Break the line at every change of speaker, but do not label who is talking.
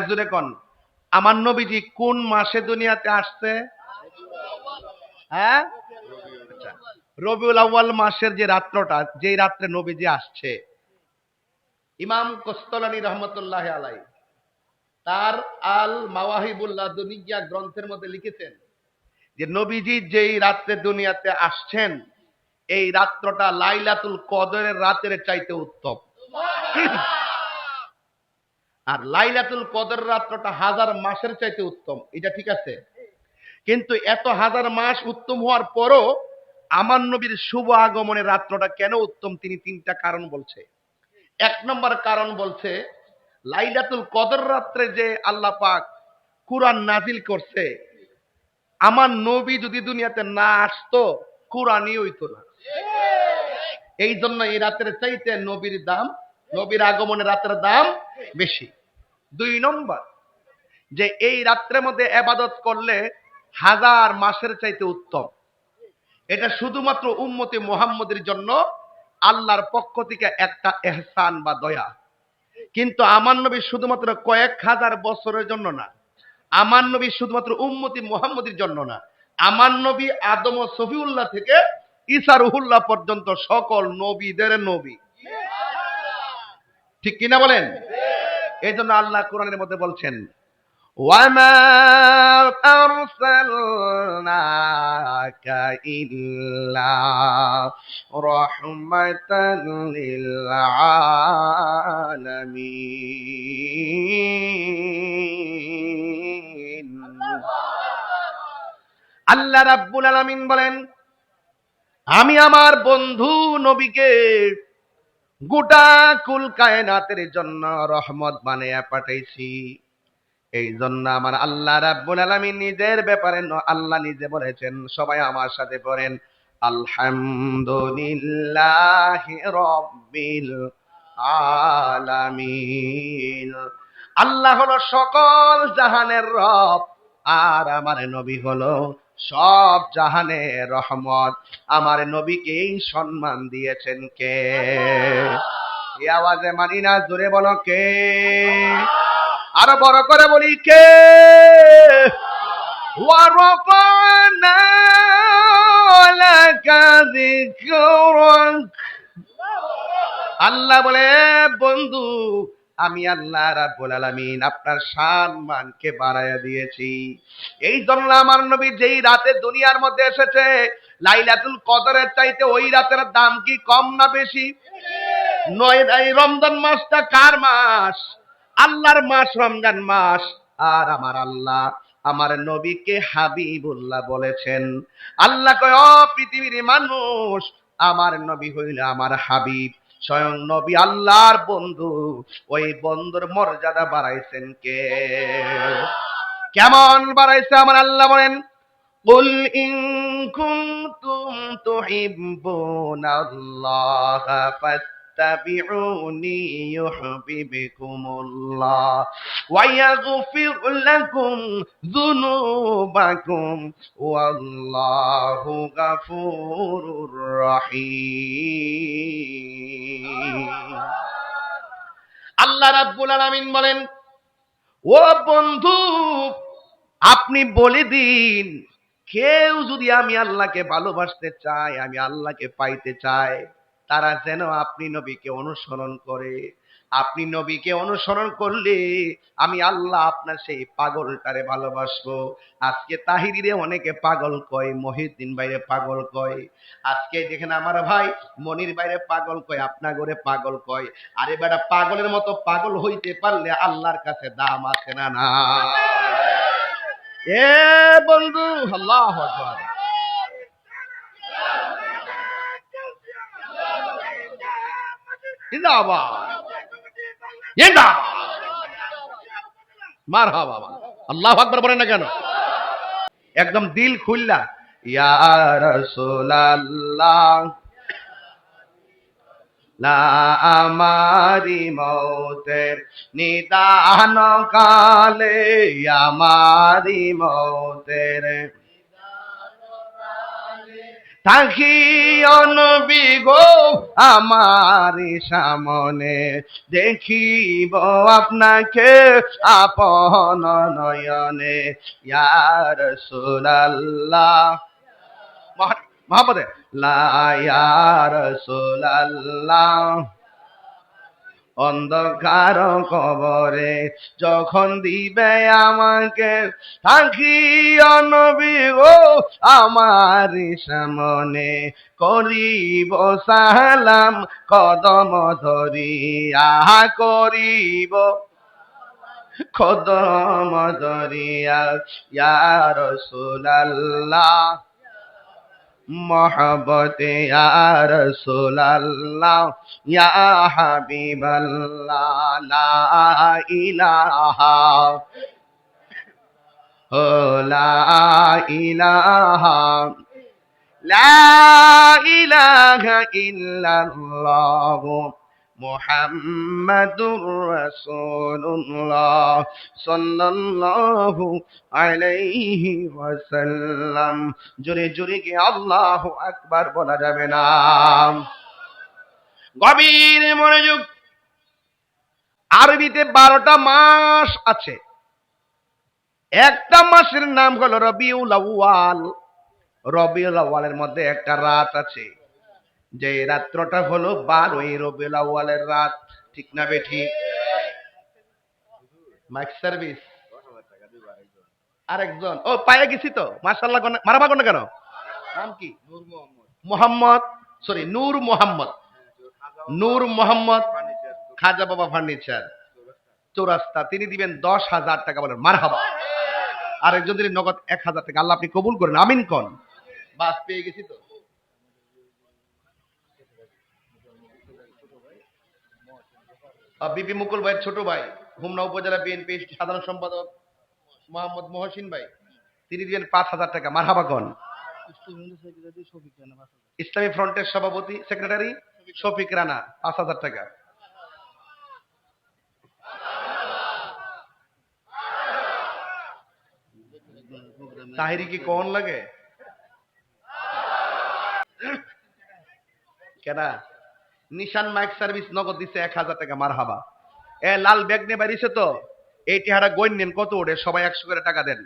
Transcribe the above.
জুড়ে কোন আমার নবীজি কোন মাসে দুনিয়াতে আসছে? হ্যাঁ, আচ্ছা, রবিউল আউয়াল মাসের যে রাত্রটা, যেই রাত্রে নবীজি আসছে, ইমাম কোস্তালানী রহমতুল্লাহ আলাই তার আল মাওয়াহিবুল্লাহ দুনিয়া গ্রন্থের মধ্যে লিখেছেন যে নবীজি যেই রাত্রে দুনিয়াতে আসছেন এই রাত্রটা লাইলাতুল কদরের রাতের চাইতে উত্তম। আর লাইলাতুল কদর রাত্রটা হাজার মাসের চাইতে উত্তম, এটা ঠিক আছে। কিন্তু এত হাজার মাস উত্তম হওয়ার পরও আমার নবীর শুভ আগমনের রাত্রটা কেন উত্তম, তিনি তিনটা কারণ বলছে। এক নম্বর কারণ বলছে, লাইলাতুল কদর রাত্রে যে আল্লাহ পাক কুরআন নাজিল করছে, আমার নবী যদি দুনিয়াতে না আসতো কুরআনই হইতো না। এই জন্য এই রাতের চাইতে নবীর দাম, নবীর আগমনের রাতের দাম বেশি। দুই নম্বর, যে এই রাত্রের মধ্যে ইবাদত করলে হাজার মাসের চাইতে উত্তম। এটা শুধুমাত্র উম্মতে মুহাম্মদের জন্য আল্লাহর পক্ষ থেকে একটা এহসান বা দয়া। কিন্তু আমার নবী শুধুমাত্র কয়েক হাজার বছরের জন্য না, আমার নবী শুধুমাত্র উম্মতি মুহাম্মদের জন্য না, আমার নবী আদম ও সফিউল্লাহ থেকে ঈসা রুহুল্লাহ পর্যন্ত সকল নবীদের নবী। ঠিক কিনা বলেন? এই জন্য আল্লাহ কোরআনের মধ্যে বলছেন, ওয়ামা আরসালনাকা ইল্লা রাহমাতাল লিল আলামিন। আল্লাহ রাব্বুল আলামিন বলেন, আমি আমার বন্ধু নবীকে গোটা কুল কায়নাতের জন্য রহমত বানিয়ে পাঠাইছি। এই জন্য আমার আল্লাহ রাব্বুল আলামিন নিজের ব্যাপারে আল্লাহ নিজে বলেছেন, সবাই আমার সাথে পড়েন, আলহামদুলিল্লাহি রাব্বিল আলামিন। আল্লাহ হলো সকল জাহানের রব, আর আমার নবী হলো সব জাহানের রহমত। আমার নবীকে এই সম্মান দিয়েছেন কে? এই আওয়াজে মানি না, জোরে বলো কে? আরো বড় করে বলি কে? ওয়ারাফা'না লাকা যিকরাক। আল্লাহ বলে, বন্ধু আমি আল্লাহ রাব্বুল আলামিন আপনার সম্মানকে বাড়ায়া দিয়েছি। এই জন্য আমার নবী যেই রাতে দুনিয়ার মধ্যে এসেছে, লাইলাতুল কদরের চাইতে ওই রাতের দাম কি কম না বেশি? নয়, এই রমজান মাসটা কার মাস? আল্লাহর মাস রমজান মাস। আর আমার আল্লাহ আমার নবীকে হাবিবুল্লাহ বলেছেন। আল্লাহ কয়, ও পৃথিবীর মানুষ, আমার নবী হইল আমার হাবিব, স্বয়ং নবী আল্লাহর বন্ধু। ওই বন্ধুর মর্যাদা বাড়াইছেন কে? কেমন বাড়াইছে আমার আল্লাহ বলেন, কুল ইন কুনতুম তুহিব্বুনাল্লাহ ফাত্তাবিউনি ইউহিব্বুকুমুল্লাহ ওয়া ইয়াগফির লাকুম যুনুবাকুম ওয়াল্লাহু গফুরুর রহিম। আল্লাহ রাব্বুল আলামিন বলেন, ও বন্ধু আপনি বলে দিন, কেউ যদি আমি আল্লাহকে ভালোবাসতে চায়, আমি আল্লাহকে পাইতে চায়, তারা যেন আপনি নবীকে অনুসরণ করে। আপনি নবীকে অনুসরণ করলে আমি আল্লাহ আপনার সেই পাগলটারে ভালোবাসবো। আজকে তাহিরিরে অনেকে পাগল কয়, মহিউদ্দিন বাইরে পাগল কয়, আজকে দেখেন আমার ভাই মনির বাইরে পাগল কয়, আপনার ঘরে পাগল কয়। আরে বেটা, পাগলের মতো পাগল হইতে পারলে আল্লাহর কাছে দাম আছে না? না এ বন্ধু, আল্লাহু আকবার। জিন্দাবাদ, জিন্দাবাদ, মারহাবা। আল্লাহু আকবার বলেন না কেন? একদম দিল খুললা, ইয়া রাসূলুল্লাহ না আমারি মৌতের নিদান কালে, আমারি মৌতের তাকিও নবী গো আমার সামনে, দেখিব আপনাকে আপন নয়নে, ইয়া রাসূলুল্লাহ মহাপদে লা ইয়া রাসূলুল্লাহ। অন্ধকার কবরে যখন দিবে আমাকে, থাকিও নবী গো আমার সামনে, করিব সালাম কদম ধরিয়া, করিব কদম ধরিয়া, ইয়া রাসূলুল্লাহ মোহব্বতে ইয়া রাসূলুল্লাহ ইয়া হাবিবাল্লাহ, লা ইলাহা ও লা ইলাহা, লা ইলাহা ইল্লাল্লাহ মুহাম্মাদুর রাসূলুল্লাহ সাল্লাল্লাহু আলাইহি ওয়াসাল্লাম। জোরে জোরে কি আল্লাহু আকবার বলা যাবে না? গভীর মনোযোগ। আরবিতে 12টা মাস আছে। একটা মাসের নাম হলো রবিউল আউয়াল। রবিউল আউয়ালের মধ্যে একটা রাত আছে, যে রাত্রটা হলো 12ই রবিউল আউয়ালের রাত। ঠিক না বেঠি? মাইক সার্ভিস আরেকজন, ও পায়ে গেছি তো, মাশাআল্লাহ। মারামা কোন কেন? নাম কি? মোহাম্মদ, সরি নূর মোহাম্মদ। নূর মোহাম্মদ খাজা বাবা ফার্নিচার চৌরাস্তা, তিনি দিবেন 10,000 টাকা। বলেন মারহাবা। আরেকজন দিলেন নগদ 1,000 টাকা। আল্লাহ আপনি কবুল করেন, আমিন কোন। বাস পেয়ে গেছি তো। বিপি মুকুল ভাইয়ের ছোট ভাই, হোমনা উপজেলা বিএনপি সাধারণ সম্পাদক মোহাম্মদ মহসিন ভাই, তিনি দিবেন 5,000 টাকা। মারহাবা কোন। ইসলামী ফ্রন্টের সভাপতি সেক্রেটারি শফিক রানা 5,000 টাকা। তাহিরি কি কোন লাগে কেডা? নিশান মাইক সার্ভিস নগদ দিছে 1,000 টাকা। মারহাবা। লাল ব্যাগ নিয়ে বাড়িছে তো, এই টিহারা গইন নেন কত ওঠে, সবাই 100 করে টাকা দেন।